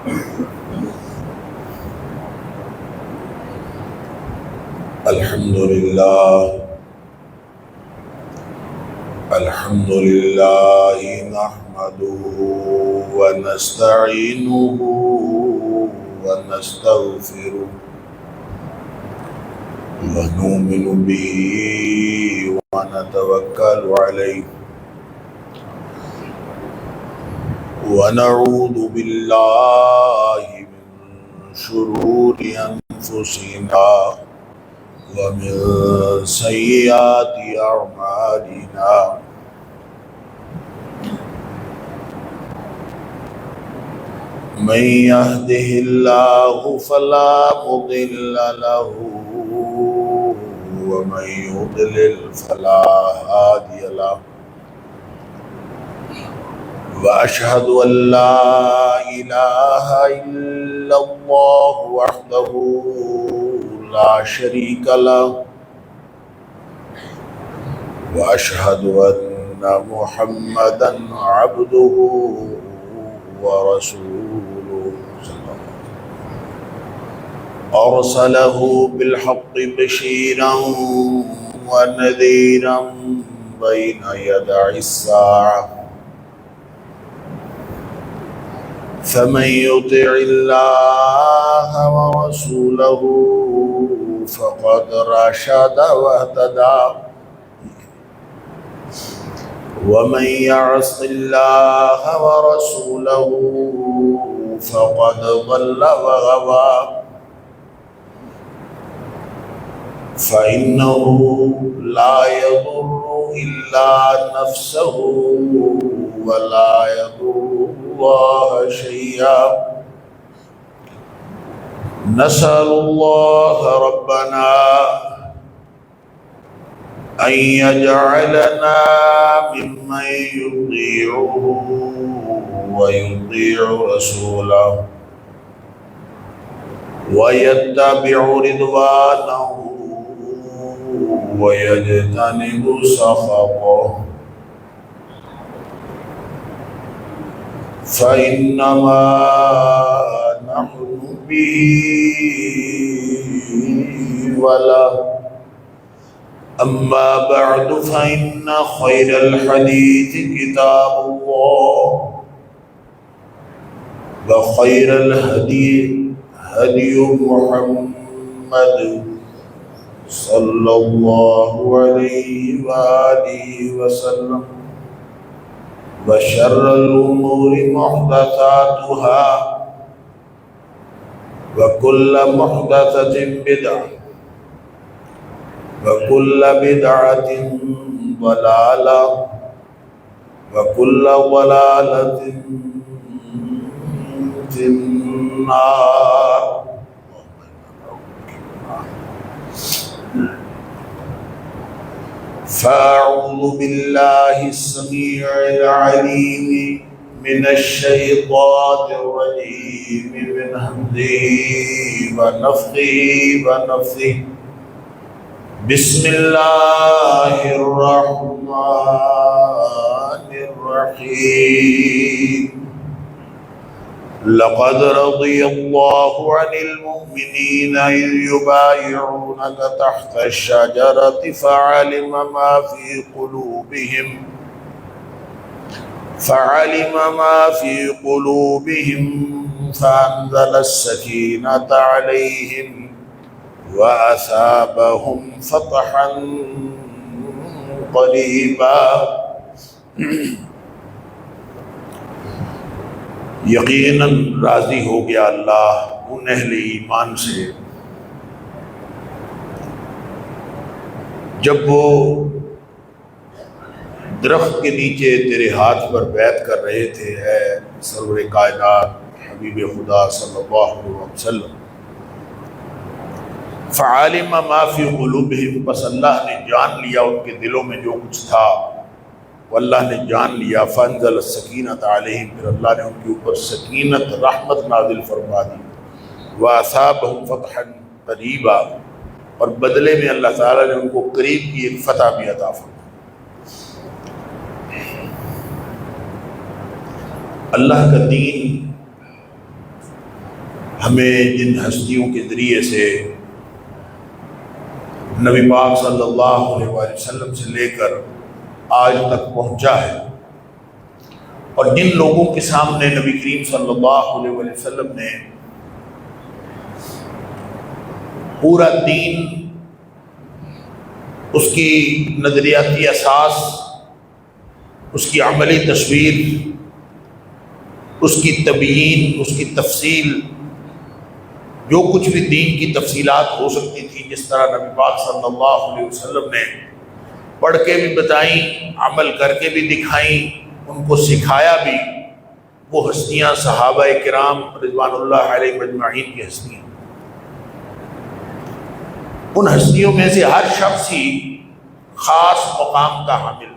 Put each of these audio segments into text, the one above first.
الحمد لله نحمده ونستعينه ونستغفره ونؤمن به ونتوكل عليه ونعوذ بالله من شرور أنفسنا ومن سيئات أعمالنا من يهده الله فلا مضل له ومن يضلل فلا هادي له وأشهد أن لا إله إلا الله وحده لا شريك له وأشهد أن محمدا عبده ورسوله أرسله بالحق بشيرا ونذيرا بين يدي الساعة فمن يطع الله ورسوله فقد رشد واهتدى ومن يعص الله ورسوله فقد ضل وغوى فإنه لا يضر إلا نفسه ولا يضر الله شيئا نسأل الله ربنا أن يجعلنا ممن يطيعه ويطيع رسوله ويتبع رضوانه ويجتنب سخطه فإنما نحن به وله أما بعد فإن خير الحديث كتاب الله وخير الهدي هدي محمد صلى الله عليه وآله وسلم وشر الأمور محدثاتها وكل محدثة بدعة وكل بدعة ضلالة وكل ضلالة في النار. فأعوذ بالله السميع العليم من الشيطان الرجيم من همزه ونفخه ونفثه. بسم الله الرحمن الرحيم. لقد رضي الله عن المؤمنين إذ يبايعونك تحت الشجرة فعلم ما في قلوبهم فأنزل السكينة عليهم وأثابهم فتحا قريبا. یقیناً راضی ہو گیا اللہ ان اہل ایمان سے جب وہ درخت کے نیچے تیرے ہاتھ پر بیعت کر رہے تھے اے سرور کائنات حبیب خدا صلی اللہ علیہ وسلم. فعالم ما فی قلوبہم، بس اللہ نے جان لیا ان کے دلوں میں جو کچھ تھا، واللہ نے جان لیا. فانزل السکینۃ علیہم، پھر اللہ نے ان کے اوپر سکینت رحمت نازل فرما دی. واصابہم فتحا قریبا، اور بدلے میں اللہ تعالیٰ نے ان کو قریب کی ایک فتح بھی عطا فرمائی. اللہ کا دین ہمیں جن ہستیوں کے ذریعے سے نبی پاک صلی اللہ علیہ وآلہ وسلم سے لے کر آج تک پہنچا ہے، اور جن لوگوں کے سامنے نبی کریم صلی اللہ علیہ وآلہ وسلم نے پورا دین، اس کی نظریاتی اساس، اس کی عملی تصویر، اس کی تبیین، اس کی تفصیل، جو کچھ بھی دین کی تفصیلات ہو سکتی تھی، جس طرح نبی پاک صلی اللہ علیہ وسلم نے پڑھ کے بھی بتائیں، عمل کر کے بھی دکھائیں، ان کو سکھایا بھی، وہ ہستیاں صحابہ کرام رضوان اللہ علیہ مجمعین کی ہستیاں۔ ان ہستیوں میں سے ہر شخص ہی خاص مقام کا حامل،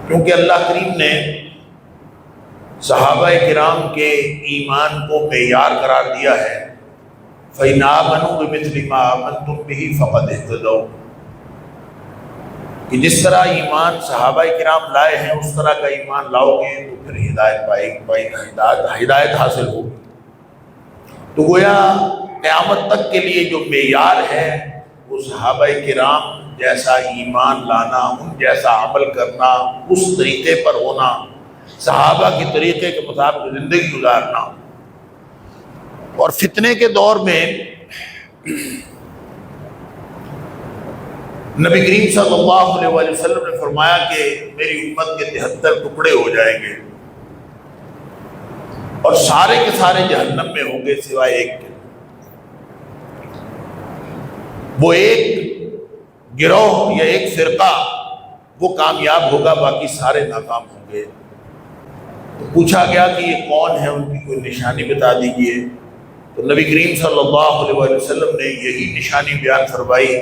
کیونکہ اللہ کریم نے صحابہ کرام کے ایمان کو معیار قرار دیا ہے، فَإِنْ آمَنُوا بِمِثْلِ مَا آمَنْتُمْ بِهِ فَقَدِ اهْتَدَوْا، کہ جس طرح ایمان صحابہ کرام لائے ہیں اس طرح کا ایمان لاؤ گے تو پھر ہدایت حاصل ہوگی۔ تو گویا قیامت تک کے لیے جو معیار ہے وہ صحابہ کرام جیسا ایمان لانا، ان جیسا عمل کرنا، اس طریقے پر ہونا، صحابہ کی طریقے کے مطابق زندگی گزارنا۔ اور فتنے کے دور میں نبی کریم صلی اللہ علیہ وآلہ وسلم نے فرمایا کہ میری امت کے 73 ٹکڑے ہو جائیں گے اور سارے کے سارے جہنم میں ہوں گے سوائے ایک کے۔ وہ ایک گروہ یا ایک فرقہ وہ کامیاب ہوگا، باقی سارے ناکام ہوں گے۔ تو پوچھا گیا کہ یہ کون ہے، ان کی کوئی نشانی بتا دیجئے۔ تو نبی کریم صلی اللہ علیہ وآلہ وسلم نے یہی نشانی بیان فرمائی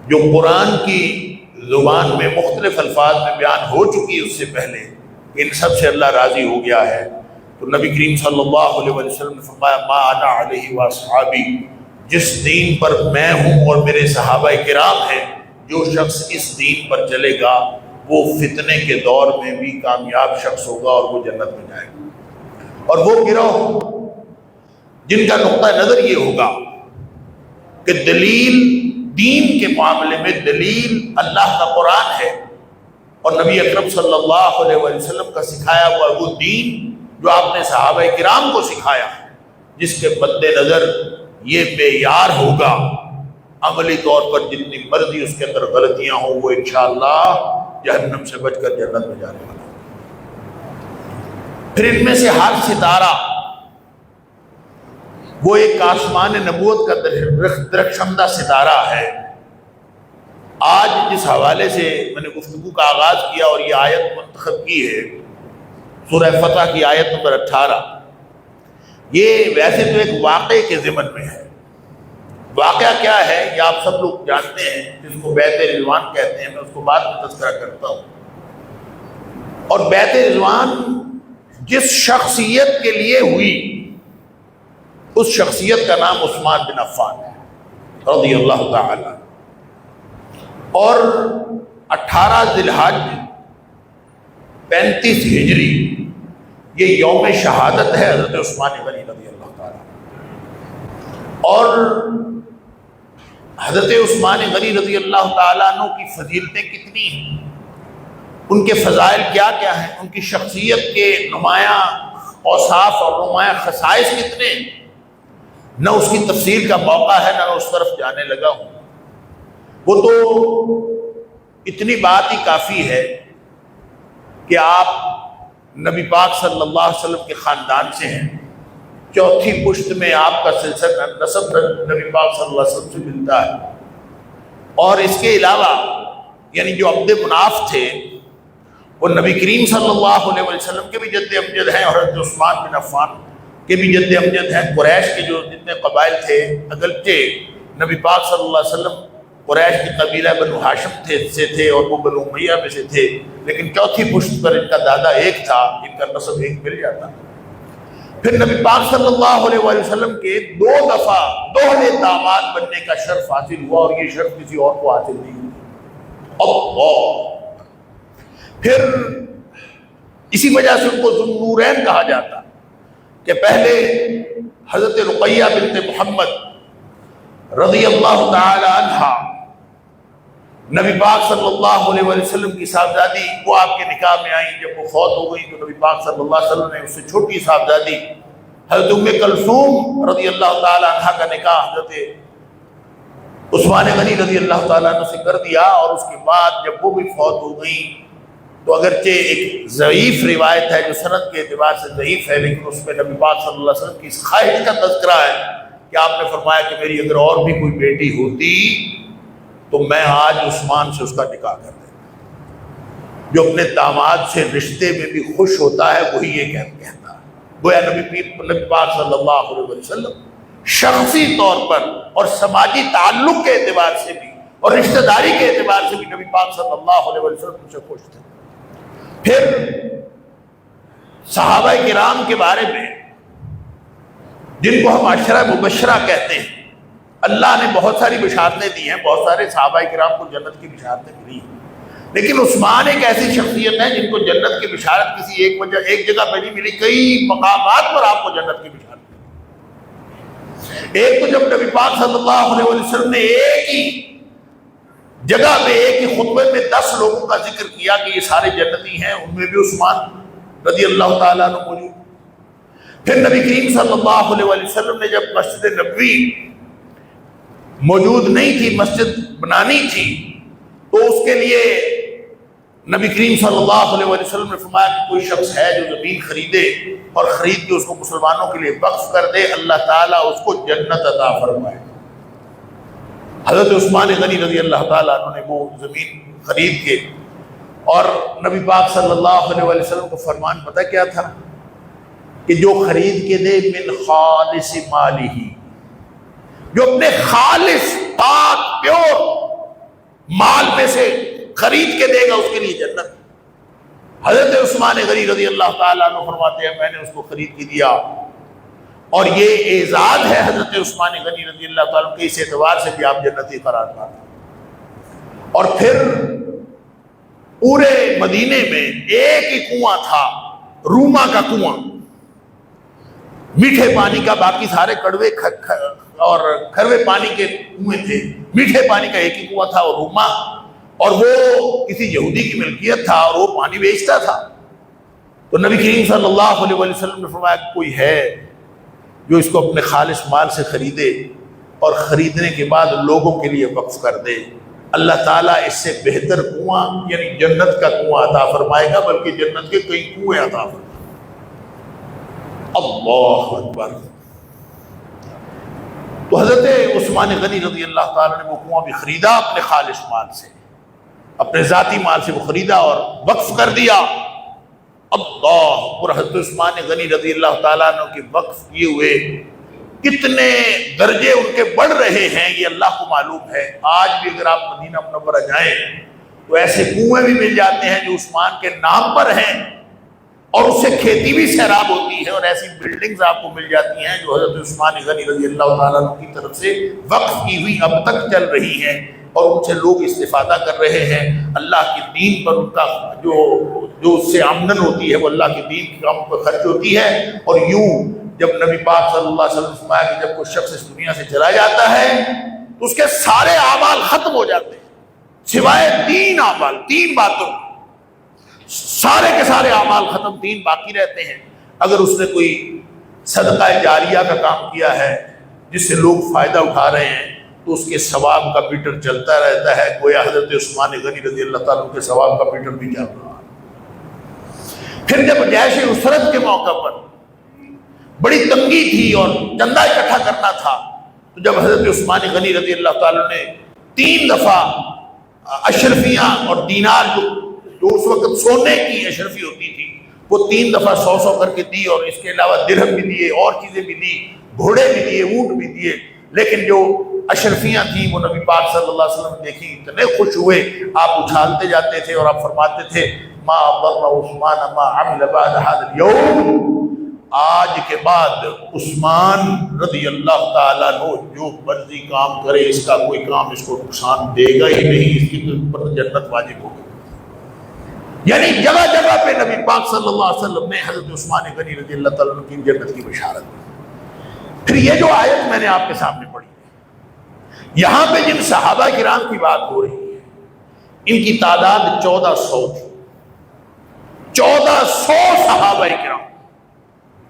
جو قرآن کی زبان میں مختلف الفاظ میں بیان ہو چکی اس سے پہلے، ان سب سے اللہ راضی ہو گیا ہے۔ تو نبی کریم صلی اللہ علیہ وآلہ وسلم نے فرمایا ما انا علیہ واصحابی، جس دین پر میں ہوں اور میرے صحابہ کرام ہیں، جو شخص اس دین پر چلے گا وہ فتنے کے دور میں بھی کامیاب شخص ہوگا اور وہ جنت میں جائے گا۔ اور وہ گروہ جن کا نقطہ نظر یہ ہوگا کہ دلیل دین کے معاملے میں دلیل اللہ کا قرآن ہے اور نبی اکرم صلی اللہ علیہ وآلہ وسلم کا سکھایا ہوا وہ دین جو آپ نے صحابہ کرام کو سکھایا، جس کے مد نظر یہ معیار ہوگا، عملی طور پر جتنی مرضی اس کے اندر غلطیاں ہوں وہ انشاءاللہ جہنم سے بچ کر جنت میں جانے والا۔ پھر ان میں سے ہر ستارہ وہ ایک آسمان نبوت کا درخشندہ ستارہ ہے۔ آج جس حوالے سے میں نے گفتگو کا آغاز کیا اور یہ آیت منتخب کی ہے سورہ فتح کی آیت نمبر 18، یہ ویسے تو ایک واقعے کے ضمن میں ہے۔ واقعہ کیا ہے یہ آپ سب لوگ جانتے ہیں، جس کو بیعت رضوان کہتے ہیں، میں اس کو بعد میں تذکرہ کرتا ہوں۔ اور بیعت رضوان جس شخصیت کے لیے ہوئی اس شخصیت کا نام عثمان بن عفان ہے رضی اللہ تعالی، اور 18 ذی الحج 35 ہجری یہ یوم شہادت ہے حضرت عثمان غنی رضی اللہ تعالی۔ اور حضرت عثمان غنی رضی اللہ تعالیٰ عنہ کی فضیلتیں کتنی ہیں، ان کے فضائل کیا کیا ہیں، ان کی شخصیت کے نمایاں اوصاف اور نمایاں خصائص کتنے ہیں، نہ اس کی تفصیل کا موقع ہے نہ اس طرف جانے لگا ہوں۔ وہ تو اتنی بات ہی کافی ہے کہ آپ نبی پاک صلی اللہ علیہ وسلم کے خاندان سے ہیں، چوتھی پشت میں آپ کا سلسلہ نسب نبی پاک صلی اللہ علیہ وسلم سے ملتا ہے۔ اور اس کے علاوہ یعنی جو عبد مناف تھے وہ نبی کریم صلی اللہ علیہ وسلم کے بھی جد امجد ہیں، اور حضرت عثمان بن عفان کے بھی جد امجد ہیں۔ قریش کے جو جتنے قبائل تھے، اگرچہ نبی پاک صلی اللہ علیہ وسلم قریش کے قبیلہ بنو ہاشم سے تھے اور وہ بنو امیہ میں سے تھے، لیکن چوتھی پشت پر ان کا دادا ایک تھا، ان کا نسب ایک مل جاتا۔ پھر نبی پاک صلی اللہ علیہ وآلہ وسلم کے 2 دفعہ دوہرے داماد بننے کا شرف حاصل ہوا، اور یہ شرف کسی اور کو حاصل نہیں ہوا۔ پھر اسی وجہ سے ان کو ذو النورین کہا جاتا، کہ پہلے حضرت رقیہ بنت محمد رضی اللہ تعالی عنہا نبی پاک صلی اللہ علیہ وسلم کی صاحبزادی، وہ آپ کے نکاح میں آئیں. جب وہ فوت ہو گئی تو نبی پاک صلی اللہ علیہ وسلم نے اس سے چھوٹی صاحبزادی حضرت ام کلثوم رضی اللہ تعالی عنہا کا نکاح حضرت عثمان غنی رضی اللہ تعالیٰ عنہ سے کر دیا. اور اس کے بعد جب وہ بھی فوت ہو گئیں تو اگرچہ ایک ضعیف روایت ہے جو سند کے اعتبار سے ضعیف ہے، لیکن اس میں نبی پاک صلی اللہ علیہ وسلم کی اس خواہش کا تذکرہ ہے کہ آپ نے فرمایا کہ میری اگر اور بھی کوئی بیٹی ہوتی تو میں آج عثمان سے اس کا نکاح کر دیتا. جو اپنے داماد سے رشتے میں بھی خوش ہوتا ہے وہی یہ کہتا ہے. گویا نبی پاک صلی اللہ علیہ وسلم شخصی طور پر اور سماجی تعلق کے اعتبار سے بھی اور رشتہ داری کے اعتبار سے بھی نبی پاک صلی اللہ علیہ وسلم سے خوش تھے. پھر صحابہ کرام کے بارے میں جن کو ہم عشرہ مبشرہ کہتے ہیں، اللہ نے بہت ساری بشارتیں دی ہیں، بہت سارے صحابہ کرام کو جنت کی بشارتیں ملی ہیں، لیکن عثمان ایک ایسی شخصیت ہے جن کو جنت کی بشارت کسی ایک جگہ پہ نہیں ملی، کئی مقامات پر آپ کو جنت کی بشارت. ایک تو جب نبی پاک صلی اللہ علیہ وسلم نے ایک ہی جگہ پہ ایک ہی خطبے میں 10 لوگوں کا ذکر کیا کہ یہ سارے جنتی ہیں، ان میں بھی عثمان رضی اللہ تعالیٰ عنہ موجود. پھر نبی کریم صلی اللہ علیہ وسلم نے جب مسجد نبوی موجود نہیں تھی، مسجد بنانی تھی، تو اس کے لیے نبی کریم صلی اللہ علیہ وسلم نے فرمایا کہ کوئی شخص ہے جو زمین خریدے اور خرید کے اس کو مسلمانوں کے لیے وقف کر دے، اللہ تعالیٰ اس کو جنت عطا فرمائے. حضرت عثمان غنی رضی اللہ تعالیٰ عنہ نے وہ زمین خرید کے، اور نبی پاک صلی اللہ علیہ وسلم کو فرمان پتہ کیا تھا کہ جو خرید کے دے من خالص مالہ، جو اپنے خالص پاک پیور مال میں سے خرید کے دے گا اس کے لیے جنت. حضرت عثمان غنی رضی اللہ تعالیٰ عنہ فرماتے ہیں میں نے اس کو خرید کے دیا، اور یہ اعزاز ہے حضرت عثمان غنی رضی اللہ تعالیٰ عنہ کے، اس اعتبار سے بھی آپ جنتی قرار پاتے. اور پھر پورے مدینے میں ایک ہی کنواں تھا، روما کا کنواں، میٹھے پانی کا، باقی سارے کڑوے اور کھروے پانی کے کنویں تھے. میٹھے پانی کا ایک ہی کنواں تھا، اور روما، اور وہ کسی یہودی کی ملکیت تھا اور وہ پانی بیچتا تھا. تو نبی کریم صلی اللہ علیہ وسلم نے فرمایا کہ کوئی ہے جو اس کو اپنے خالص مال سے خریدے اور خریدنے کے بعد لوگوں کے لیے وقف کر دے، اللہ تعالیٰ اس سے بہتر کنواں یعنی جنت کا کنواں عطا فرمائے گا، بلکہ جنت کے کئی کنویں عطا فرمائے. اللہ اکبر. تو حضرت عثمان غنی رضی اللہ تعالیٰ نے وہ کنواں بھی خریدا اپنے خالص مال سے، اپنے ذاتی مال سے وہ خریدا اور وقف کر دیا. اللہ. اور حضرت عثمان غنی رضی اللہ تعالیٰ عنہ کے وقف کیے ہوئے کتنے درجے ان کے بڑھ رہے ہیں یہ اللہ کو معلوم ہے. آج بھی اگر آپ مدینہ منورہ جائیں تو ایسے کنویں بھی مل جاتے ہیں جو عثمان کے نام پر ہیں، اور اس سے کھیتی بھی سیراب ہوتی ہے، اور ایسی بلڈنگز آپ کو مل جاتی ہیں جو حضرت عثمان غنی رضی اللہ تعالیٰ عنہ کی طرف سے وقف کی ہوئی اب تک چل رہی ہیں، اور ان سے لوگ استفادہ کر رہے ہیں. اللہ کے دین پر ان کا جو اس سے آمدن ہوتی ہے وہ اللہ کے دین کے کام پر خرچ ہوتی ہے. اور یوں جب نبی پاک صلی اللہ علیہ وسلم نے فرمایا کہ جب کوئی شخص اس دنیا سے چلا جاتا ہے تو اس کے سارے اعمال ختم ہو جاتے ہیں سوائے 3 اعمال، 3 باتوں، سارے کے سارے اعمال ختم، 3 باقی رہتے ہیں. اگر اس نے کوئی صدقہ جاریہ کا کام کیا ہے جس سے لوگ فائدہ اٹھا رہے ہیں تو اس کے ثواب کا میٹر چلتا رہتا ہے. گویا حضرت عثمان غنی رضی اللہ تعالیٰ عنہ کے ثواب کا میٹر بھی چل رہا ہے. پھر جب جیش عسرت کے موقع پر بڑی تنگی تھی اور چندہ اکٹھا کرنا تھا، تو جب حضرت عثمان غنی رضی اللہ تعالیٰ نے 3 دفعہ اشرفیاں اور دینار جو اس وقت سونے کی اشرفی ہوتی تھی وہ 3 دفعہ 100 کر کے دی، اور اس کے علاوہ درہم بھی دیے، اور چیزیں بھی دی، گھوڑے بھی دیے، اونٹ بھی دیے. لیکن جو اشرفیاں تھیں وہ نبی پاک صلی اللہ علیہ وسلم دیکھی اتنے خوش ہوئے، آپ اچھالتے جاتے تھے اور آپ فرماتے تھے ما ضر عثمان ما عمل بعد هذا اليوم، آج کے بعد عثمان رضی اللہ تعالیٰ عنہ جو مرضی کام کرے اس کا کوئی کام اس کو نقصان دے گا ہی نہیں، اس کی اوپر جنت واجب ہو گئی. یعنی جگہ جگہ پہ نبی پاک صلی اللہ علیہ وسلم نے حضرت عثمان غنی رضی اللہ تعالیٰ عنہ کی جنت کی بشارت دی۔ پھر یہ جو آیت میں نے آپ کے سامنے پڑھی ہے، یہاں پہ جن صحابہ کرام کی بات ہو رہی ہے ان کی تعداد 1400 تھی۔ 1400 صحابہ کرام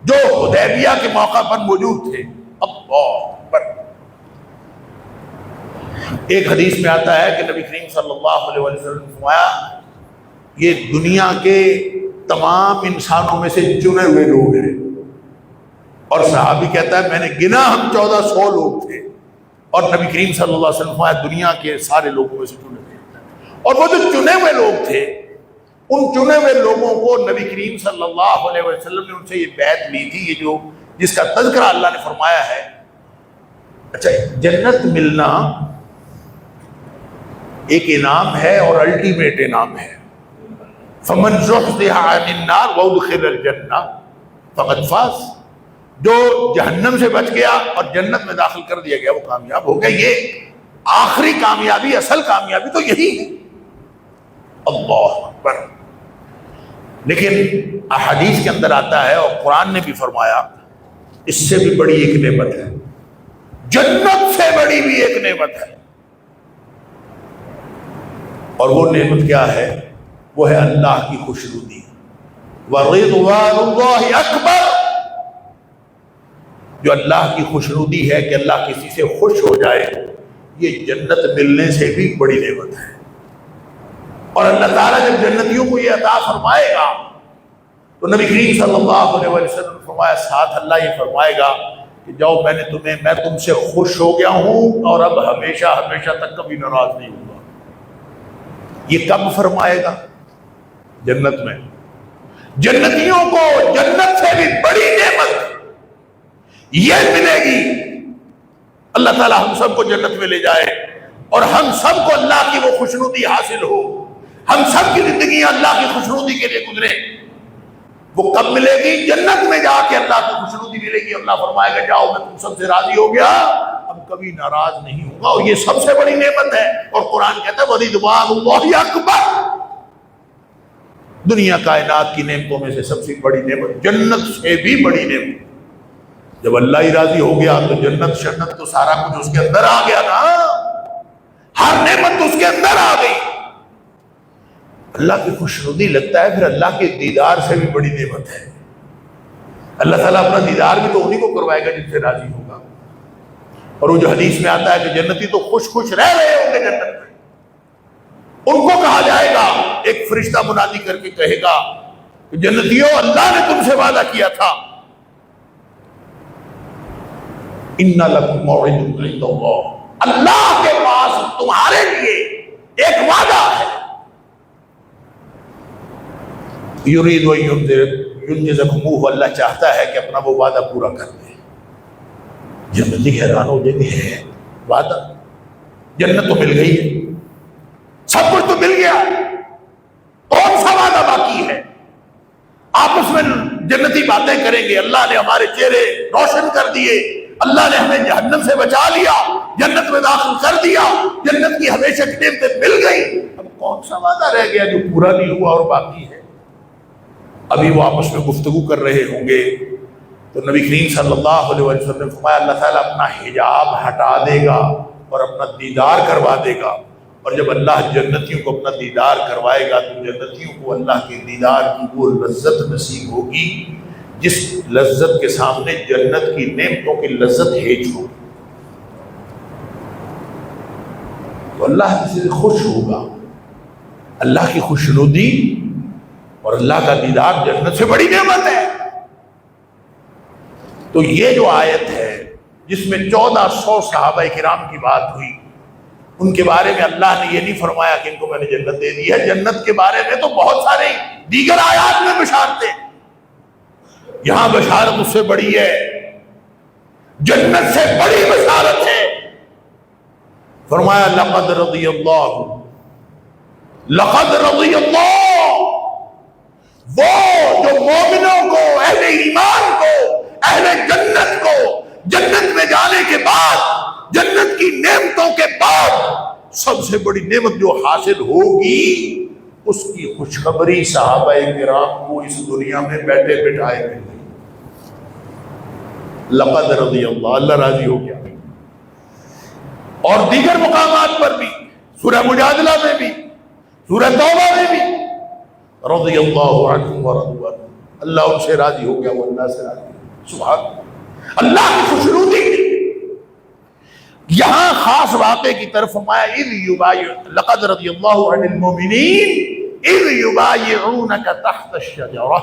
جو حدیبیہ کے موقع پر موجود تھے۔ اللہ اکبر۔ ایک حدیث میں آتا ہے کہ نبی کریم صلی اللہ علیہ وسلم نے فرمایا یہ دنیا کے تمام انسانوں میں سے چنے ہوئے لوگ ہیں، اور صحابی کہتا ہے میں نے گنا ہم 1400 لوگ تھے، اور نبی کریم صلی اللہ علیہ وسلم نے فرمایا دنیا کے سارے لوگوں میں سے چنے ہوئے۔ اور وہ جو چنے ہوئے لوگ تھے ان چنے ہوئے لوگوں کو نبی کریم صلی اللہ علیہ وسلم نے ان سے یہ بیعت لی تھی، یہ جو جس کا تذکرہ اللہ نے فرمایا ہے۔ اچھا، جنت ملنا ایک انعام ہے اور الٹیمیٹ انعام ہے۔ فمن زحزح عن النار وادخل الجنہ فقد فاز، جو جہنم سے بچ گیا اور جنت میں داخل کر دیا گیا وہ کامیاب ہو گیا۔ یہ آخری کامیابی، اصل کامیابی تو یہی ہے۔ اللہ اکبر۔ لیکن احادیث کے اندر آتا ہے اور قرآن نے بھی فرمایا اس سے بھی بڑی ایک نعمت ہے، جنت سے بڑی بھی ایک نعمت ہے، اور وہ نعمت کیا ہے؟ وہ ہے اللہ کی خوشنودی۔ وَرِضْوَانُ اللَّهِ أَكْبَرُ، جو اللہ کی خوشنودی ہے کہ اللہ کسی سے خوش ہو جائے، یہ جنت ملنے سے بھی بڑی نعمت ہے۔ اور اللہ تعالیٰ جب جنتیوں کو یہ عطا فرمائے گا تو نبی کریم صلی اللہ علیہ وسلم نے فرمایا ساتھ اللہ یہ فرمائے گا کہ جاؤ میں تم سے خوش ہو گیا ہوں اور اب ہمیشہ ہمیشہ تک کبھی ناراض نہیں ہوں گا۔ یہ کب فرمائے گا؟ جنت میں۔ جنتیوں کو جنت سے بھی بڑی نعمت یہ ملے گی۔ اللہ تعالیٰ ہم سب کو جنت میں لے جائے اور ہم سب کو اللہ کی وہ خوشنودی حاصل ہو، ہم سب کی زندگیاں اللہ کی خوشنودی کے لیے گزرے۔ وہ کب ملے گی؟ جنت میں جا کے اللہ کی خوشنودی ملے گی۔ اللہ فرمائے گا جاؤ میں تم سب سے راضی ہو گیا، اب کبھی ناراض نہیں ہوں گا، اور یہ سب سے بڑی نعمت ہے۔ اور قرآن کہتا ہے وَرِضْوَانُ اللَّهِ أَكْبَرُ، دنیا کائنات کی نعمتوں میں سے سب سے بڑی نعمت، جنت سے بھی بڑی نعمت۔ جب اللہ ہی راضی ہو گیا تو جنت شنت تو سارا کچھ اس کے اندر آ گیا نا، ہر نعمت تو اس کے اندر آ گئی۔ اللہ کی خوشنودی لگتا ہے پھر اللہ کے دیدار سے بھی بڑی نعمت ہے۔ اللہ تعالیٰ اپنا دیدار بھی تو انہی کو کروائے گا جن سے راضی ہوگا۔ اور وہ جو حدیث میں آتا ہے کہ جنتی تو خوش خوش رہ رہے ہوں گے جنت میں، ان کو کہا جائے گا، ایک فرشتہ منادی کر کے کہے گا کہ جنتیوں اللہ نے تم سے وعدہ کیا تھا، اِنَّ لَكُمْ مَوْعِدٌ عِندَ اللَّهِ، اللہ کے پاس تمہارے لیے ایک وعدہ ہے۔ یرید ینجزکموہ، اللہ چاہتا ہے کہ اپنا وہ وعدہ پورا کر دے۔ جنتی حیران ہو جائیں گے، وعدہ جنت تو مل گئی ہے، سب کچھ تو مل گیا، کون سا وعدہ باقی ہے؟ آپس میں جنتی باتیں کریں گے، اللہ نے ہمارے چہرے روشن کر دیے، اللہ نے ہمیں جہنم سے بچا لیا، جنت میں داخل کر دیا، جنت کی ہمیشہ کی نعمتیں مل گئی، اب کون سا وعدہ رہ گیا جو پورا نہیں ہوا اور باقی ہے؟ ابھی وہ آپس میں گفتگو کر رہے ہوں گے تو نبی کریم صلی اللہ علیہ وسلم نے فرمایا اللہ تعالیٰ اپنا حجاب ہٹا دے گا اور اپنا دیدار کروا دے گا، اور جب اللہ جنتیوں کو اپنا دیدار کروائے گا تو جنتیوں کو اللہ کے دیدار کی وہ لذت نصیب ہوگی جس لذت کے سامنے جنت کی نعمتوں کی لذت ہیج ہوگی۔ تو اللہ کسی سے خوش ہوگا، اللہ کی خوشنودی اور اللہ کا دیدار جنت سے بڑی نعمت ہے۔ تو یہ جو آیت ہے جس میں 1400 صحابہ کرام کی بات ہوئی، ان کے بارے میں اللہ نے یہ نہیں فرمایا کہ ان کو میں نے جنت دے دی ہے، جنت کے بارے میں تو بہت سارے دیگر آیات میں بشارتیں، یہاں بشارت اس سے بڑی ہے، جنت سے بڑی بشارت ہے۔ فرمایا لقد رضی اللہ، لقد رضی اللہ، وہ جو مومنوں کو، اہل ایمان کو، اہل جنت کو جنت میں جانے کے بعد، جنت کی نعمتوں کے بعد سب سے بڑی نعمت جو حاصل ہوگی اس کی خوشخبری صحابہ کرام کو اس دنیا میں بیٹھے بٹھائے مل گئی۔ لقد رضی اللہ راضی ہو گیا۔ اور دیگر مقامات پر بھی، سورہ مجادلہ میں بھی، سورہ توبہ میں بھی، رضی اللہ عنہم ورضوا عنہ، اللہ ان سے راضی ہو گیا، وہ اللہ سے راضی ہو۔ سبحان اللہ کی خوشنودی کے لیے یہاں خاص واقعے کی طرف فرمایا اذ یبایع لقد رضی اللہ عن المؤمنین اذ یبایعونک تحت الشجرہ،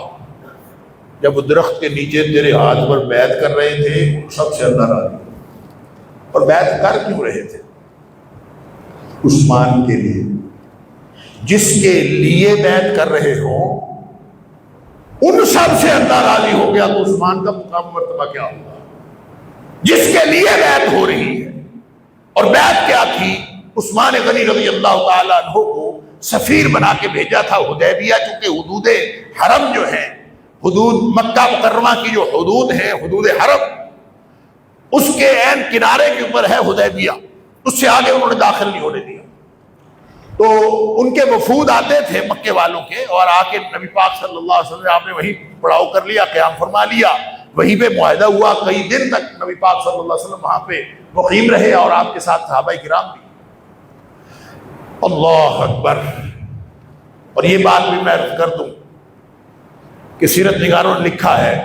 جب درخت کے نیچے تیرے ہاتھ پر بیعت کر رہے تھے، سب سے اللہ راضی۔ اور بیعت کر کیوں رہے تھے؟ عثمان کے لیے۔ جس کے لیے بیعت کر رہے ہوں ان سب سے اللہ راضی ہو گیا تو عثمان کا مقام مرتبہ کیا ہوگا؟ جس کے لیے بیعت ہو رہی ہے، اور بیعت کیا تھی؟ عثمان غنی رضی اللہ تعالیٰ عنہ کو سفیر بنا کے بھیجا تھا حدیبیہ، چونکہ حدود حرم جو ہیں، حدود مکہ مکرمہ کی جو حدود ہیں، حدود حرم، اس کے عین کنارے کے اوپر ہے حدیبیہ، اس سے آگے انہوں نے داخل نہیں ہونے دیا۔ تو ان کے وفود آتے تھے مکے والوں کے، اور آ کے نبی پاک صلی اللہ علیہ وسلم آپ نے وہیں پڑاؤ کر لیا، قیام فرما لیا، وہیں پہ معاہدہ ہوا، کئی دن تک نبی پاک صلی اللہ علیہ وسلم وہاں پہ مقیم رہے، اور آپ کے ساتھ صحابہ کرام بھی۔ اللہ اکبر۔ اور یہ بات بھی میں عرض کر دوں کہ سیرت نگاروں نے لکھا ہے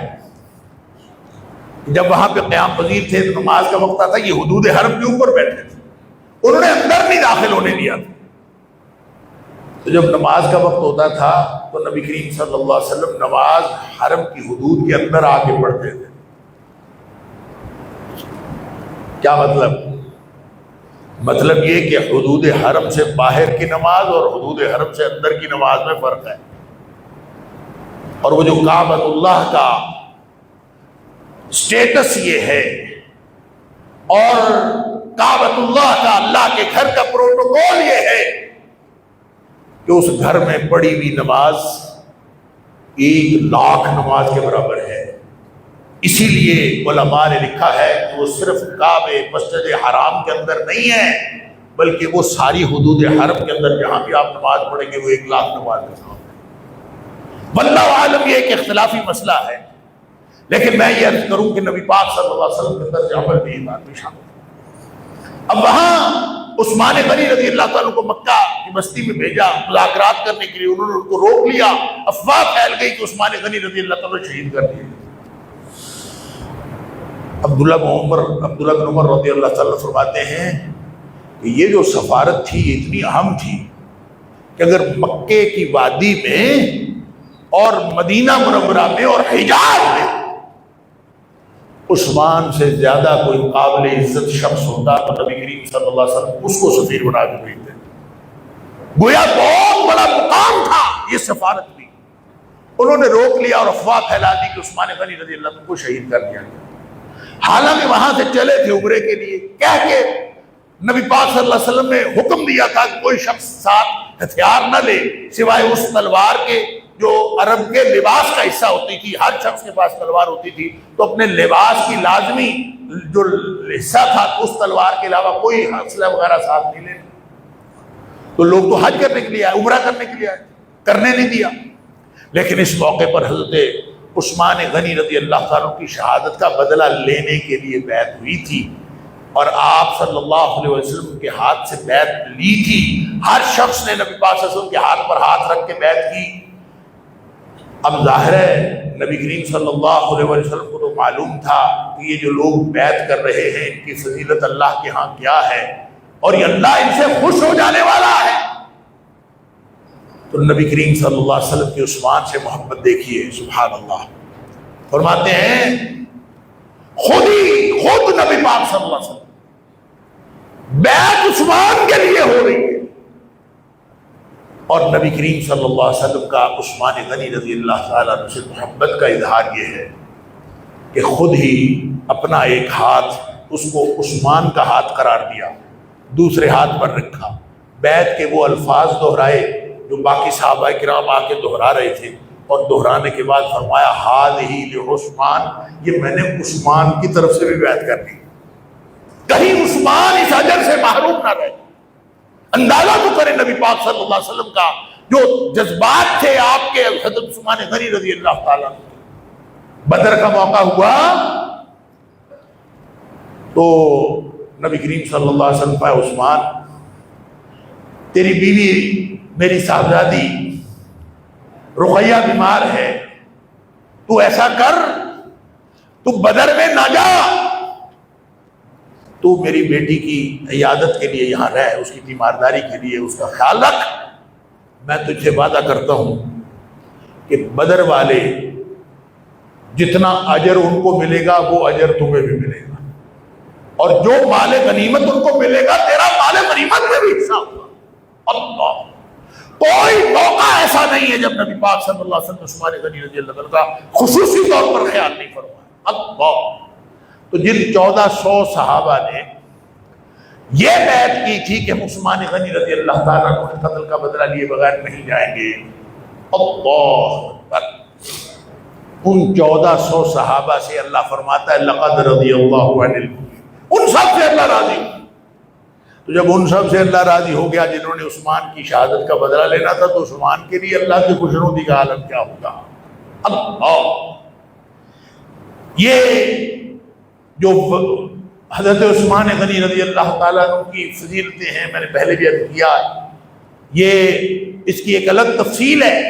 جب وہاں پہ قیام پذیر تھے تو نماز کا وقت آتا، یہ حدود حرم کے اوپر بیٹھے تھے، انہوں نے اندر نہیں داخل ہونے دیا تھا۔ تو جب نماز کا وقت ہوتا تھا تو نبی کریم صلی اللہ علیہ وسلم نماز حرم کی حدود کے اندر آ کے پڑھتے تھے۔ کیا مطلب؟ مطلب یہ کہ حدود حرم سے باہر کی نماز اور حدود حرم سے اندر کی نماز میں فرق ہے۔ اور وہ جو کعبۃ اللہ کا سٹیٹس یہ ہے، اور کعبۃ اللہ کا، اللہ کے گھر کا پروٹوکول یہ ہے کہ اس گھر میں پڑھی ہوئی نماز 1,00,000 نماز کے برابر ہے۔ اسی لیے علماء نے لکھا ہے کہ وہ صرف کعبے مسجد حرام کے اندر نہیں ہے، بلکہ وہ ساری حدود حرم کے اندر جہاں بھی آپ نماز پڑھیں گے وہ 1,00,000 نماز کے ساتھ ہے۔ واللہ عالم، یہ ایک اختلافی مسئلہ ہے، لیکن میں یہ عرض کروں کہ نبی پاک صلی اللہ علیہ وسلم کے طرز عمل بھی یہ بات بھی شامل ہے۔ اب وہاں عثمان غنی رضی اللہ تعالیٰ کو مکہ کی بستی میں بھیجا مذاکرات کرنے کے لیے، انہوں نے ان کو روک لیا، افواہ پھیل گئی کہ عثمان غنی رضی اللہ تعالیٰ شہید کر دیے۔ عبداللہ بن عمر رضی اللہ تعالیٰ فرماتے ہیں کہ یہ جو سفارت تھی یہ اتنی اہم تھی کہ اگر مکے کی وادی میں اور مدینہ منورہ میں اور حجاز میں عثمان سے زیادہ کوئی قابل عزت شخص ہوتا تو نبی کریم صلی اللہ علیہ وسلم اس کو سفیر بنا کے بھیجتے۔ گویا بہت بڑا مقام تھا یہ سفارت بھی، انہوں نے روک لیا اور افواہ پھیلا دی کہ عثمان غنی رضی اللہ عنہ کو شہید کر دیا گیا۔ حالانکہ وہاں سے چلے تھے عمرے کے لیے، کہہ کے نبی پاک صلی اللہ علیہ وسلم نے حکم دیا تھا کہ کوئی شخص ساتھ ہتھیار نہ لے سوائے اس تلوار کے جو عرب کے لباس کا حصہ ہوتی تھی، ہر شخص کے پاس تلوار ہوتی تھی، تو اپنے لباس کی لازمی جو حصہ تھا اس تلوار کے علاوہ کوئی اسلحہ وغیرہ ساتھ نہیں لینا۔ تو لوگ تو حج کرنے کے لیے آئے، عمرہ کرنے کے لیے آئے، کرنے نہیں دیا۔ لیکن اس موقع پر حضرت عثمان غنی رضی اللہ تعالیٰ کی شہادت کا بدلہ لینے کے لیے بیعت ہوئی تھی، اور آپ صلی اللہ علیہ وسلم کے ہاتھ سے بیعت لی تھی۔ ہر شخص نے نبی پاک صلی اللہ علیہ وسلم کے ہاتھ پر ہاتھ رکھ کے بیعت کی۔ اب ظاہر ہے نبی کریم صلی اللہ علیہ وسلم کو تو معلوم تھا کہ یہ جو لوگ بیعت کر رہے ہیں ان کی فضیلت اللہ کے ہاں کیا ہے، اور یہ اللہ ان سے خوش ہو جانے والا ہے۔ تو نبی کریم صلی اللہ علیہ وسلم کی عثمان سے محبت دیکھیے، سبحان اللہ۔ فرماتے ہیں خود نبی پاک صلی اللہ علیہ وسلم بیعت عثمان کے لیے ہو رہی ہے، اور نبی کریم صلی اللہ علیہ وسلم کا عثمان غنی رضی اللہ تعالیٰ عنہ سے محبت کا اظہار یہ ہے کہ خود ہی اپنا ایک ہاتھ اس کو عثمان کا ہاتھ قرار دیا، دوسرے ہاتھ پر رکھا، بیعت کے وہ الفاظ دہرائے جو باقی صحابہ کرام آ کے دہرا رہے تھے، اور دہرانے کے بعد فرمایا ہذہ لعثمان، یہ میں نے عثمان کی طرف سے بھی بیعت کر دی، کہیں عثمان اس اجر سے محروم نہ رہے۔ اندازہ تو کرے نبی پاک صلی اللہ علیہ وسلم کا جو جذبات تھے آپ کے حضرت عثمان غنی رضی اللہ تعالیٰ. بدر کا موقع ہوا تو نبی کریم صلی اللہ علیہ وسلم فرمایا عثمان تیری بیوی میری صاحبزادی رقیہ بیمار ہے، تو ایسا کر تو بدر میں نہ جا، تو میری بیٹی کی عیادت کے لیے یہاں رہ، اس کی تیمارداری کے لیے اس کا خیال رکھ. میں تجھ سے وعدہ کرتا ہوں کہ بدر والے جتنا اجر ان کو ملے گا وہ اجر تمہیں بھی ملے گا، اور جو مال غنیمت ان کو ملے گا تیرا مال غنیمت میں بھی حصہ ہوگا. اللہ، کوئی موقع ایسا نہیں ہے جب نبی پاک صلی اللہ علیہ وسلم عثمان غنی رضی اللہ عنہ کا خصوصی طور پر خیال نہیں فرمایا. اللہ، تو جن 1400 صحابہ نے یہ بیعت کی تھی کہ ہم عثمان غنی رضی اللہ تعالیٰ عنہ کے قتل کا بدلہ لیے بغیر نہیں جائیں گے، اللہ اکبر، ان 1400 صحابہ سے اللہ فرماتا ہے لقد رضی اللہ عنہ المؤمنین، ان سب سے اللہ راضی. تو جب ان سب سے اللہ راضی ہو گیا جنہوں نے عثمان کی شہادت کا بدلہ لینا تھا، تو عثمان کے لیے اللہ کی خوشنودی کا عالم کیا ہوگا. اللہ، یہ جو حضرت عثمان غنی رضی اللہ تعالیٰ عنہ کی فضیلتیں ہیں، میں نے پہلے بھی عرض کیا، یہ اس کی ایک الگ تفصیل ہے،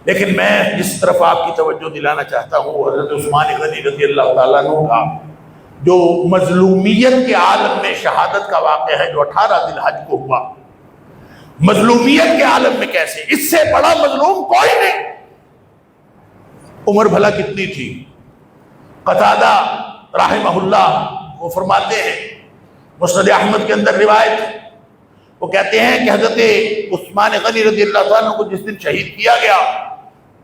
لیکن میں جس طرف آپ کی توجہ دلانا چاہتا ہوں وہ حضرت عثمان غنی رضی اللہ تعالیٰ عنہ کا جو مظلومیت کے عالم میں شہادت کا واقعہ ہے جو 18 ذی الحج کو ہوا. مظلومیت کے عالم میں کیسے، اس سے بڑا مظلوم کوئی نہیں. عمر بھلا کتنی تھی. قتادہ رحمہ اللہ وہ فرماتے ہیں، مسند احمد کے اندر روایت، وہ کہتے ہیں کہ حضرت عثمان غنی رضی اللہ تعالیٰ کو جس دن شہید کیا گیا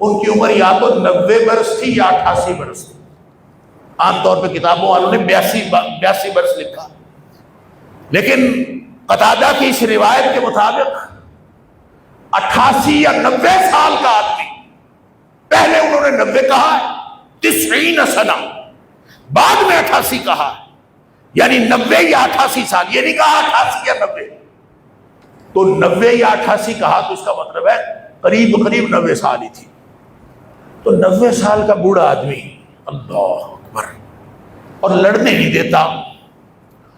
ان کی عمر یا تو 90 برس تھی یا 88 برس تھی. عام طور پہ کتابوں والوں نے 82 برس لکھا، لیکن قتادہ کی اس روایت کے مطابق 88 یا 90 سال کا آدمی، پہلے انہوں نے 90 کہا ہے، 90 سنہ، بعد میں 88 کہا ہے، یعنی 90 یا 88 سال، یہ نہیں کہا 88 یا 90. تو 90 یا 88 کہا تو اس کا مطلب ہے قریب 90 سال ہی تھی. تو 90 سال کا بوڑھا آدمی، اللہ اکبر، اور لڑنے نہیں دیتا.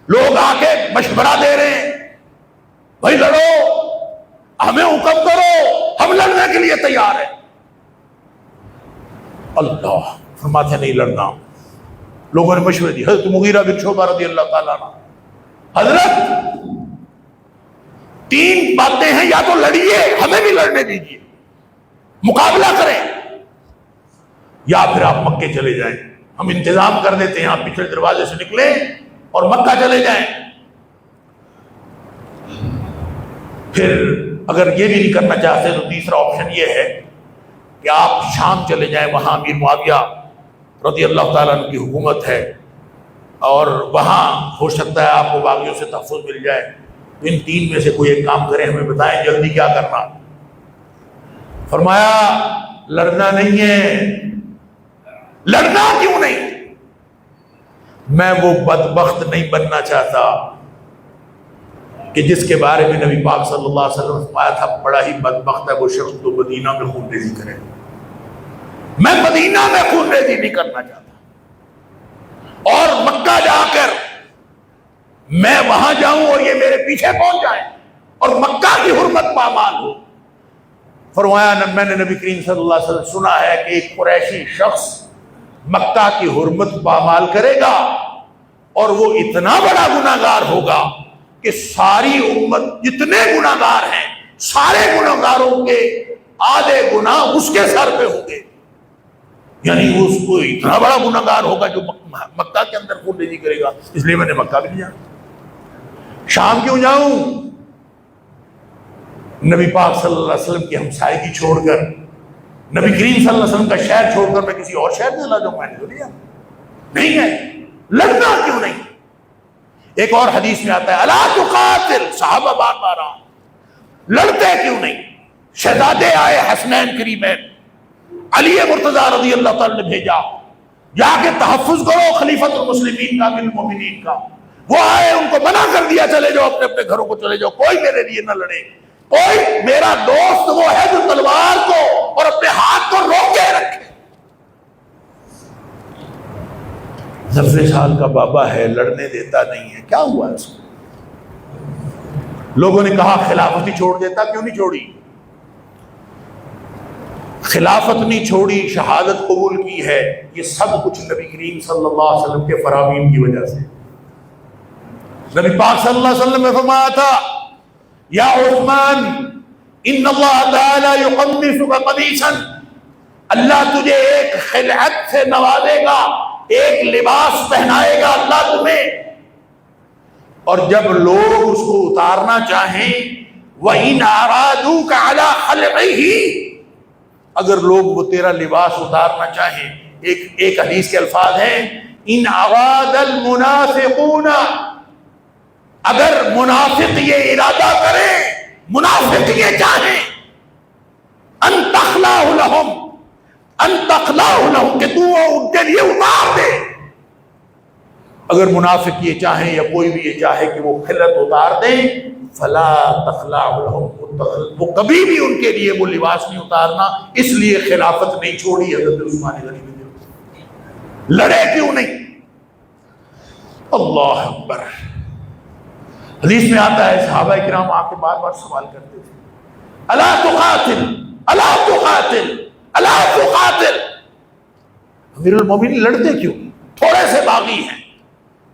لوگ آ کے مشورہ دے رہے ہیں، بھائی لڑو، ہمیں حکم کرو، ہم لڑنے کے لیے تیار ہیں. اللہ فرماتے نہیں لڑنا. لوگوں نے مشورے دی. حضرت مغیرہ بن شعبہ رضی اللہ تعالیٰ عنہ، حضرت 3 باتیں ہیں، یا تو لڑیے، ہمیں بھی لڑنے دیجیے، مقابلہ کریں، یا پھر آپ مکے چلے جائیں، ہم انتظام کر دیتے ہیں، آپ پچھلے دروازے سے نکلیں اور مکہ چلے جائیں. پھر اگر یہ بھی نہیں کرنا چاہتے تو تیسرا آپشن یہ ہے کہ آپ شام چلے جائیں، وہاں امیر معاویہ رضی اللہ تعالیٰ عنہ کی حکومت ہے اور وہاں ہو سکتا ہے آپ کو باغیوں سے تحفظ مل جائے. ان 3 میں سے کوئی ایک کام کریں، ہمیں بتائیں جلدی کیا کرنا. فرمایا لڑنا نہیں ہے. لڑنا کیوں نہیں؟ میں وہ بدبخت نہیں بننا چاہتا کہ جس کے بارے میں نبی پاک صلی اللہ علیہ وسلم نے فرمایا تھا بڑا ہی بدبخت ہے وہ شخص جو مدینہ میں خون ریزی کرے. میں مدینہ میں خون ریزی نہیں کرنا چاہتا، اور مکہ جا کر میں وہاں جاؤں اور یہ میرے پیچھے پہنچ جائیں اور مکہ کی حرمت پامال ہو. فرمایا میں نے نبی کریم صلی اللہ علیہ وسلم سنا ہے کہ ایک قریشی شخص مکہ کی حرمت پامال کرے گا اور وہ اتنا بڑا گناہگار ہوگا کہ ساری امت جتنے گناہگار ہیں سارے گناہگاروں کے آدھے گناہ اس کے سر پہ ہوں گے. یعنی وہ اس کو اتنا بڑا گناہگار ہوگا جو مکہ کے اندر خون ریزی کرے گا. اس لیے میں نے مکہ بھی نہیں جانا. شام کیوں جاؤں؟ نبی پاک صلی اللہ علیہ وسلم کی ہمسائیگی چھوڑ کر، نبی کریم صلی اللہ علیہ وسلم کا شہر چھوڑ کر میں کسی اور شہر میں چلا جاؤں؟ میں نے تو لیا نہیں ہے. لڑنا کیوں نہیں؟ ایک اور حدیث میں آتا ہے الا تقاتل، صحابہ بار بار لڑتے کیوں نہیں؟ شہزادے آئے حسنین کریمین، علی مرتضیٰ رضی اللہ تعالی نے بھیجا جا کے تحفظ کرو خلیفۃ المسلمین کا، بالمؤمنین کا. وہ آئے، ان کو منع کر دیا چلے جاؤ اپنے اپنے گھروں کو چلے جاؤ، کوئی میرے لیے نہ لڑے. کوئی میرا دوست وہ ہے جو تلوار کو اور اپنے ہاتھ کو روکے رکھے. 90 سال کا بابا ہے, لڑنے دیتا نہیں ہے, کیا ہوا اس کو؟ لوگوں نے کہا خلافت ہی چھوڑ دیتا, کیوں نہیں چھوڑی؟ خلافت نہیں چھوڑی, شہادت قبول کی ہے. یہ سب کچھ نبی کریم صلی اللہ علیہ وسلم کے فرامین کی وجہ سے. نبی پاک صلی اللہ علیہ وسلم نے فرمایا تھا, یا عثمان ان اللہ تعالی یقمصک قمیصا, اللہ تجھے ایک خلعت سے نوازے گا, ایک لباس پہنائے گا اللہ تمہیں, اور جب لوگ اس کو اتارنا چاہیں وَإِنْ أَرَادُوكَ عَلَىٰ خَلْعِهِ, اگر لوگ وہ تیرا لباس اتارنا چاہیں, ایک حدیث کے الفاظ ہیں ان أَرَادَ الْمُنَافِقُونَ, اگر منافق یہ ارادہ کریں, منافق یہ چاہیں ان تخلعه لهم, کہ تو ان کے لیے اتار دے. اگر منافق یہ چاہیں یا کوئی بھی یہ چاہے کہ وہ خلعت اتار دیں, فلا تخلعه لهم, وہ کبھی بھی ان کے لیے وہ لباس نہیں اتارنا. اس لیے خلافت نہیں چھوڑی حضرت عثمان غنی نے. لڑے کیوں نہیں؟ اللہ اکبر. حدیث میں آتا ہے صحابہ کرام آ کے بار بار سوال کرتے تھے, الا تقاتل الا تقاتل الا تقاتل. امیر المومنین لڑتے کیوں؟ تھوڑے سے باغی ہیں,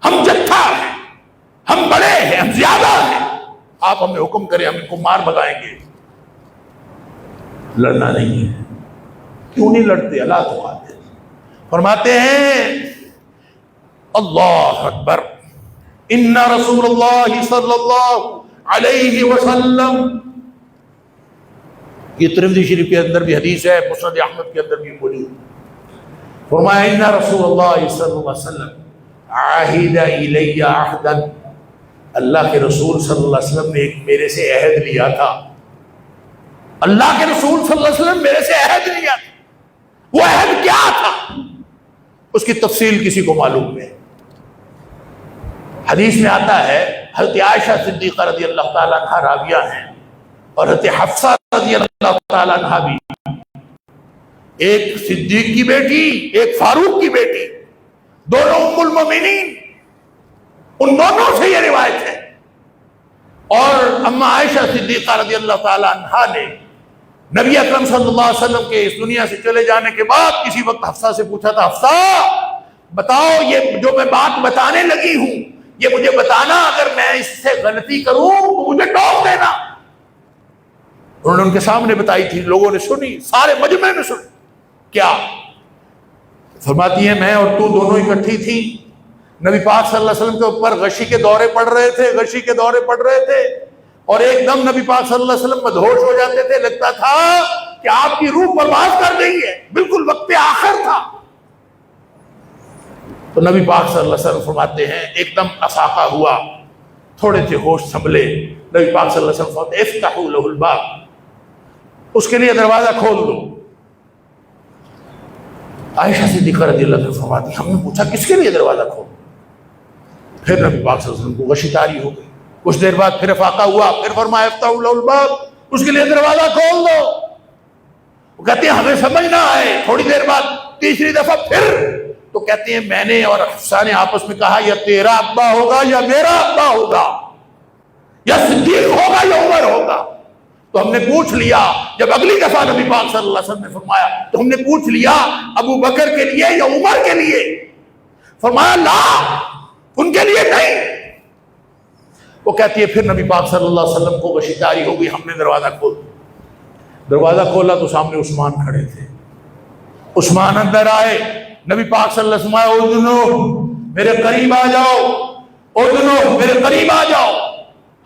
ہم جتھا ہیں, ہم بڑے ہیں, ہم زیادہ ہیں, آپ ہمیں حکم کریں, ہم ان کو مار بگائیں گے. لڑنا نہیں ہے. کیوں نہیں لڑتے؟ اللہ تو آتے فرماتے ہیں اللہ اکبر, ان رسول اللہ صلی اللہ علیہ وسلم, یہ ترمذی شریف کے اندر بھی حدیث ہے, مسند احمد کے اندر بھی موجود. فرمایا ان رسول اللہ صلی اللہ علیہ وسلم عاہد الی عہدا, اللہ کے رسول صلی اللہ علیہ وسلم نے ایک میرے سے عہد لیا تھا. اللہ کے رسول صلی اللہ علیہ وسلم میرے سے عہد لیا تھا. وہ عہد کیا تھا؟ اس کی تفصیل کسی کو معلوم ہے. حدیث میں آتا ہے حضرت عائشہ صدیقہ رضی اللہ تعالیٰ عنہ راویہ ہیں, اور حضرت حفصہ رضی اللہ تعالیٰ عنہ بھی, ایک صدیق کی بیٹی ایک فاروق کی بیٹی, دونوں ام المومنین, ان دونوں سے یہ روایت ہے. اور اما عائشہ صدیقہ رضی اللہ تعالیٰ عنہ نے نبی اکرم صلی اللہ علیہ وسلم کے اس دنیا سے چلے جانے کے بعد کسی وقت حفصہ سے پوچھا تھا, حفصہ بتاؤ یہ جو میں بات بتانے لگی ہوں یہ مجھے بتانا, اگر میں اس سے غلطی کروں تو مجھے ٹوک دینا. انہوں نے ان کے سامنے بتائی تھی, لوگوں نے سنی, سارے مجمع میں سنی. کیا فرماتی ہیں, میں اور تو دونوں اکٹھی تھی, نبی پاک صلی اللہ علیہ وسلم کے اوپر غشی کے دورے پڑ رہے تھے, اور ایک دم نبی پاک صلی اللہ علیہ وسلم مدہوش ہو جاتے تھے, لگتا تھا کہ آپ کی روح پرواز کر گئی ہے, بالکل وقت آخر تھا. تو نبی پاک صلی اللہ علیہ وسلم فرماتے ہیں ایک دم افاقہ ہوا, تھوڑے سے ہوش سنبھلے. نبی پاک صلی اللہ علیہ وسلم فرماتے ہیں افتحوا له الباب, اس کے لیے دروازہ کھول دو. عائشہ صدیقہ رضی اللہ عنہا فرماتی ہم نے پوچھا کس کے لیے دروازہ کھول؟ پھر نبی پاک صلی اللہ علیہ وسلم کو غشی طاری ہو گئی. کچھ دیر بعد پھر افاقہ ہوا, پھر فرمایا افتحوا له الباب, اس کے لیے دروازہ کھول دو. وہ کہتے ہیں ہمیں سمجھ نہ آئے. تھوڑی دیر بعد تیسری دفعہ پھر, تو کہتے ہیں میں نے اور حفصہ نے آپس میں کہا یا تیرا ابا ہوگا یا میرا ابا ہوگا, یا صدیق ہوگا یا عمر ہوگا. تو ہم نے پوچھ لیا, جب اگلی دفعہ نبی پاک صلی اللہ علیہ وسلم نے فرمایا تو ہم نے پوچھ لیا ابو بکر کے لیے یا عمر کے لیے؟ فرمایا لا, ان کے لیے نہیں. وہ کہتی ہے پھر نبی پاک صلی اللہ علیہ وسلم کو غشی طاری ہو گئی, ہم نے دروازہ کھولا تو سامنے عثمان کھڑے تھے. عثمان اندر آئے, نبی پاک صلی اللہ علیہ وسلم اذنو میرے قریب آ جاؤ, اذنو میرے قریب آ جاؤ.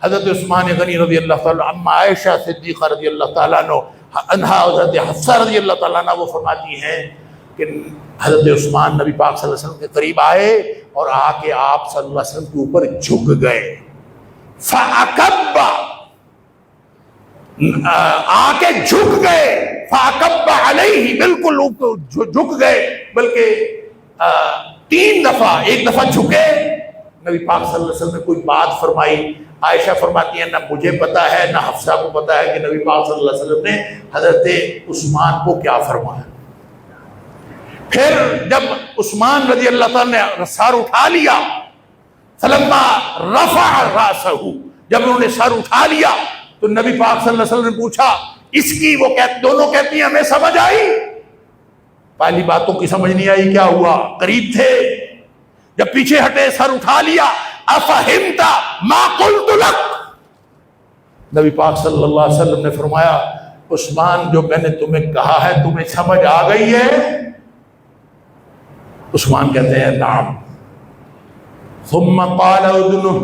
حضرت عثمان غنی رضی اللہ تعالیٰ عنہ, عائشہ صدیقہ رضی اللہ تعالیٰ عنہ, حضرت حفصہ رضی اللہ تعالیٰ عنہ, وہ فرماتی ہیں کہ حضرت عثمان نبی پاک صلی اللہ علیہ وسلم کے قریب آئے اور آ کے آپ صلی اللہ علیہ وسلم کے اوپر جھک گئے. فَأَكَبَّ, آ کے جھک گئے. فَأَكَبَّ عَلَيْهِ, بالکل جھک گئے, بلکہ 3 دفعہ, ایک دفعہ جھکے نبی پاک صلی اللہ علیہ وسلم نے کوئی بات فرمائی. عائشہ فرماتی ہیں نہ مجھے پتا ہے نہ حفصہ کو پتا ہے کہ نبی پاک صلی اللہ علیہ وسلم نے حضرت عثمان کو کیا فرمایا. پھر جب عثمان رضی اللہ تعالیٰ نے سر اٹھا لیا، فلما رفع راسہ، جب انہوں نے سر اٹھا لیا تو نبی پاک صلی اللہ علیہ وسلم نے پوچھا اس کی، وہ دونوں کہتی ہیں ہمیں سمجھ آئی. پہلی باتوں کی سمجھ نہیں آئی، کیا ہوا؟ قریب تھے. جب پیچھے ہٹے سر اٹھا لیا، افہمت ما قلت لک، نبی پاک صلی اللہ علیہ وسلم نے فرمایا عثمان جو میں نے تمہیں کہا ہے تمہیں سمجھ آ گئی ہے؟ عثمان کہتے ہیں نعم. ثم قال اذنه،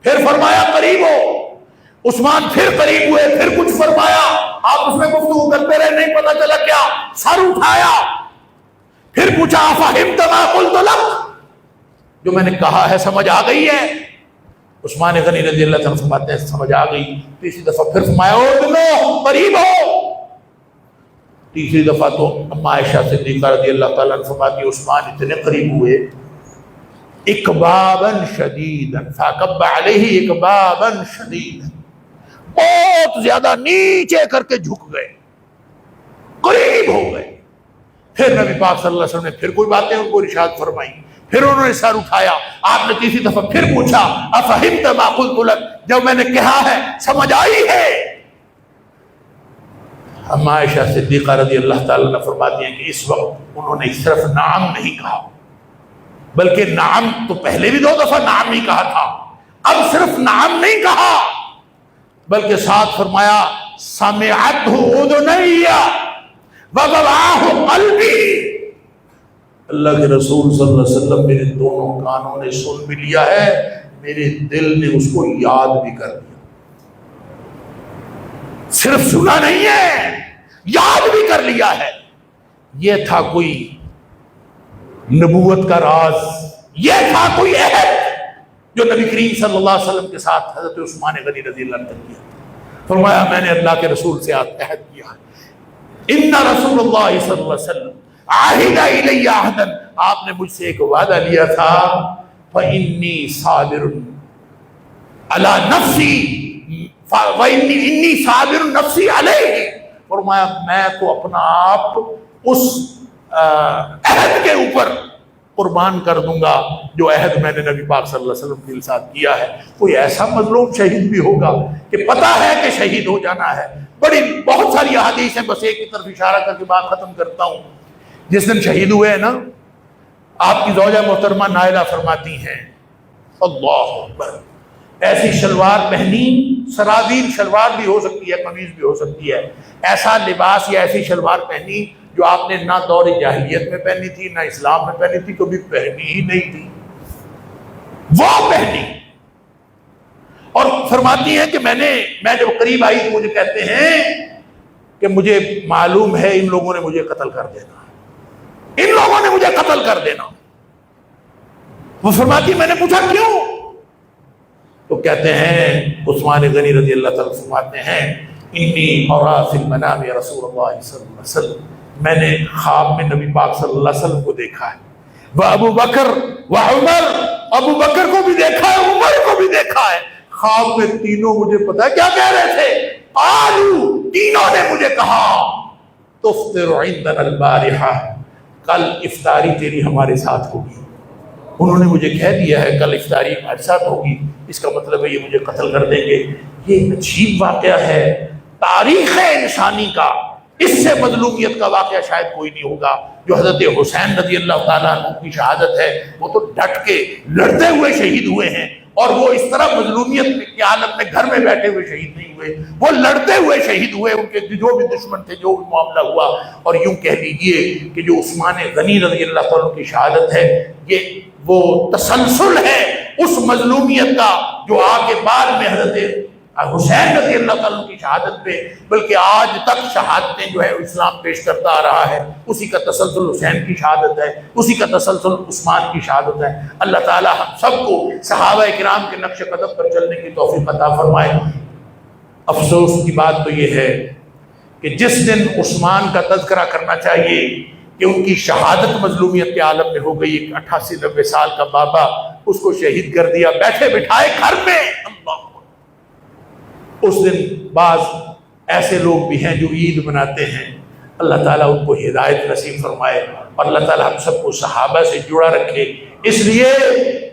پھر فرمایا قریب ہو. عثمان پھر قریب ہوئے، پھر کچھ فرمایا، آپ اس میں گفتگو کرتے رہے، نہیں پتا چلا کیا. سر اٹھایا، پھر پوچھا افہمت ما قلت لک، جو میں نے کہا ہے سمجھ آ گئی ہے؟ عثمان غنی رضی اللہ عنہ فرماتے ہیں سمجھ آ گئی. تیسری دفعہ پھر فرمایا اذنه، قریب ہو. تیسری دفعہ تو اما عائشہ صدیقہ رضی اللہ تعالیٰ عنہ فرماتی عثمان اتنے قریب ہوئے، اکبابا شدیدا فاکب علیہ اکبابا شدیدا، بہت زیادہ نیچے کر کے جھک گئے، قریب ہو گئے. پھر نبی پاک صلی اللہ علیہ وسلم نے پھر کوئی باتیں ان کو ارشاد فرمائی، پھر انہوں نے سر اٹھایا. آپ نے تیسری دفعہ پھر پوچھا افہمت ما قلت لک، جب میں نے کہا ہے سمجھ آئی ہے؟ اما عائشہ صدیقہ رضی اللہ تعالیٰ نے فرماتی ہیں کہ اس وقت انہوں نے صرف نعم نہیں کہا، بلکہ نعم تو پہلے بھی 2 دفعہ نعم ہی کہا تھا، اب صرف نعم نہیں کہا بلکہ ساتھ فرمایا سمعتہ اذنی ووعاہ قلبی، اللہ کے رسول صلی اللہ علیہ وسلم میرے دونوں کانوں نے سن بھی لیا ہے، میرے دل نے اس کو یاد بھی کر لیا. صرف سنا نہیں ہے، یاد بھی کر لیا ہے. یہ تھا کوئی نبوت کا راز، یہ تھا کوئی عہد جو نبی کریم صلی اللہ علیہ وسلم کے ساتھ حضرت عثمان غنی رضی اللہ عنہ نے کیا. فرمایا میں نے اللہ کے رسول سے عہد کیا ہے، ان رسول اللہ صلی اللہ علیہ وسلم عاہد الی عہدا، آپ نے مجھ سے ایک وعدہ لیا تھا، فانی صابر علی نفسی وانی صابر نفسی علیہ، فرمایا میں تو اپنا آپ اس عہد کے اوپر قربان کر دوں گا جو عہد میں نے نبی پاک صلی اللہ علیہ وسلم کے ساتھ کیا ہے. کوئی ایسا مظلوم شہید بھی ہوگا کہ پتہ ہے کہ شہید ہو جانا ہے. بہت ساری احادیث ہیں، بس ایک کی طرف اشارہ کر کے بات ختم کرتا ہوں. جس دن شہید ہوئے ہیں نا، آپ کی زوجہ محترمہ نائلہ فرماتی ہیں اللہ اکبر، ایسی شلوار پہنی، سراویل شلوار بھی ہو سکتی ہے، قمیض بھی ہو سکتی ہے، ایسا لباس یا ایسی شلوار پہنی جو آپ نے نہ دور جاہلیت میں پہنی تھی نہ اسلام میں پہنی تھی، کبھی پہنی ہی نہیں تھی، وہ پہنی. اور فرماتی ہیں کہ میں جب قریب آئی تو مجھے کہتے ہیں کہ مجھے معلوم ہے ان لوگوں نے مجھے قتل کر دینا، ان لوگوں نے مجھے قتل کر دینا. وہ فرماتی میں نے پوچھا کیوں؟ تو کہتے ہیں عثمان غنی رضی اللہ تعالیٰ فرماتے ہیں انی ارا فی المنام یا رسول اللہ صلی اللہ علیہ وسلم، میں نے خواب میں نبی پاک صلی اللہ علیہ وسلم کو دیکھا ہے، وہ ابو بکر و عمر، ابو بکر کو بھی دیکھا ہے، عمر کو بھی دیکھا ہے. خواب میں تینوں مجھے پتا ہے کیا کہہ رہے تھے، قالوا، تینوں نے مجھے کہا تفطر عندنا البارحہ، کل افطاری تیری ہمارے ساتھ ہوگی. انہوں نے مجھے کہہ دیا ہے کل افطاری ہمارے ساتھ ہوگی، اس کا مطلب ہے یہ مجھے قتل کر دیں گے. یہ عجیب واقعہ ہے تاریخ انسانی کا، اس سے مظلومیت کا واقعہ شاید کوئی نہیں ہوگا. جو حضرت حسین رضی اللہ تعالیٰ عنہ کی شہادت ہے، وہ تو ڈٹ کے لڑتے ہوئے شہید ہوئے ہیں، اور وہ اس طرح مظلومیت کے عالم میں گھر میں بیٹھے ہوئے شہید نہیں ہوئے، وہ لڑتے ہوئے شہید ہوئے. ان کے جو بھی دشمن تھے، جو بھی معاملہ ہوا. اور یوں کہہ لیجئے کہ جو عثمان غنی رضی اللہ تعالیٰ کی شہادت ہے، یہ وہ تسلسل ہے اس مظلومیت کا جو آگے بعد میں حضرت حسین رضی اللہ تعالیٰ کی شہادت پہ، بلکہ آج تک شہادتیں جو ہے اسلام پیش کرتا آ رہا ہے، اسی کا تسلسل حسین کی شہادت ہے، اسی کا تسلسل عثمان کی شہادت ہے. اللہ تعالیٰ ہم سب کو صحابہ کرام کے نقش قدم پر چلنے کی توفیق عطا فرمائے. افسوس کی بات تو یہ ہے کہ جس دن عثمان کا تذکرہ کرنا چاہیے کہ ان کی شہادت مظلومیت کے عالم میں ہو گئی، ایک 88-90 سال کا بابا اس کو شہید کر دیا، بیٹھے بٹھائے گھر میں۔ اللہ، اس دن بعض ایسے لوگ بھی ہیں جو عید مناتے ہیں، اللہ تعالیٰ ان کو ہدایت نصیب فرمائے، اور اللہ تعالیٰ ہم سب کو صحابہ سے جڑا رکھے، اس لیے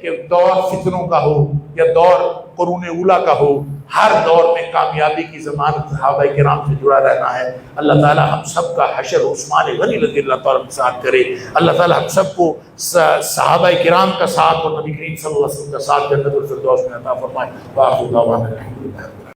کہ دور فتنوں کا ہو یا دور قرون اولا کا ہو، ہر دور میں کامیابی کی ضمانت صحابہ کرام سے جڑا رہنا ہے۔ اللہ تعالیٰ ہم سب کا حشر عثمان غنی رضی اللہ تعالیٰ کے ساتھ کرے، اللہ تعالیٰ ہم سب کو صحابہ کرام کا ساتھ اور نبی کریم صلی اللہ علیہ وسلم کا ساتھ جنت الفردوس میں عطا فرمائے۔ وآخر دعوانا الحمدللہ۔